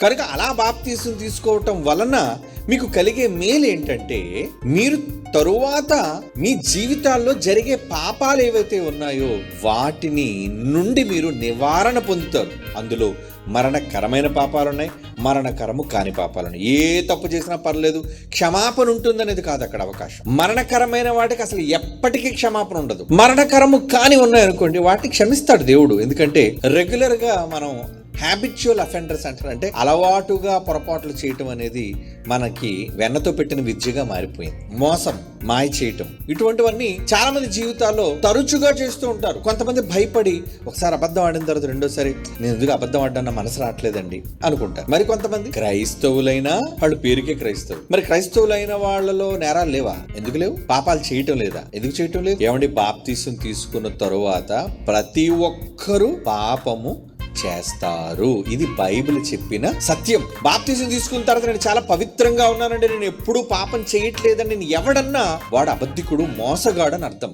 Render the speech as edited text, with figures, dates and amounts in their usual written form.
కనుక అలా బాప్తీసం తీసుకోవటం వలన మీకు కలిగే మేలు ఏంటంటే, మీరు తరువాత మీ జీవితాల్లో జరిగే పాపాలు ఏవైతే ఉన్నాయో వాటిని నుండి మీరు నివారణ పొందుతారు. అందులో మరణకరమైన పాపాలున్నాయి, మరణకరము కాని పాపాలున్నాయి. ఏ తప్పు చేసినా పర్లేదు, క్షమాపణ ఉంటుందనేది కాదు అక్కడ అవకాశం. మరణకరమైన వాటికి అసలు ఎప్పటికీ క్షమాపణ ఉండదు. మరణకరము కాని ఉన్నాయనుకోండి, వాటిని క్షమిస్తాడు దేవుడు. ఎందుకంటే రెగ్యులర్ గా మనం హ్యాబిచువల్ అఫెండర్స్ అంటారు, అంటే అలవాటుగా పొరపాట్లు చేయటం అనేది మనకి వెన్నతో పెట్టిన విద్యగా మారిపోయింది. మోసం, మాయ చేయటం, ఇటువంటివన్నీ చాలా మంది జీవితాల్లో తరచుగా చేస్తూ ఉంటారు. కొంతమంది భయపడి ఒకసారి అబద్ధం ఆడిన తర్వాత రెండోసారి నేను ఎందుకు అబద్ధం ఆడినా మనసు రావట్లేదండి అనుకుంటారు. మరి కొంతమంది క్రైస్తవులైనా వాళ్ళు పేరుకే క్రైస్తవులు. మరి క్రైస్తవులైన వాళ్ళలో నేరాలు లేవా? ఎందుకు లేవు? పాపాలు చేయటం లేదా? ఎందుకు చేయటం లేదు? ఏమండి, బాప్తీసం తీసుకున్న తరువాత ప్రతి ఒక్కరూ పాపము చేస్తారు. ఇది బైబిల్ చెప్పిన సత్యం. బాప్తిజం తీసుకున్న తర్వాత నేను చాలా పవిత్రంగా ఉన్నానండి, నేను ఎప్పుడూ పాపం చేయట్లేదని నేను ఎవడన్నా వాడు అబద్ధికుడు, మోసగాడని అర్థం.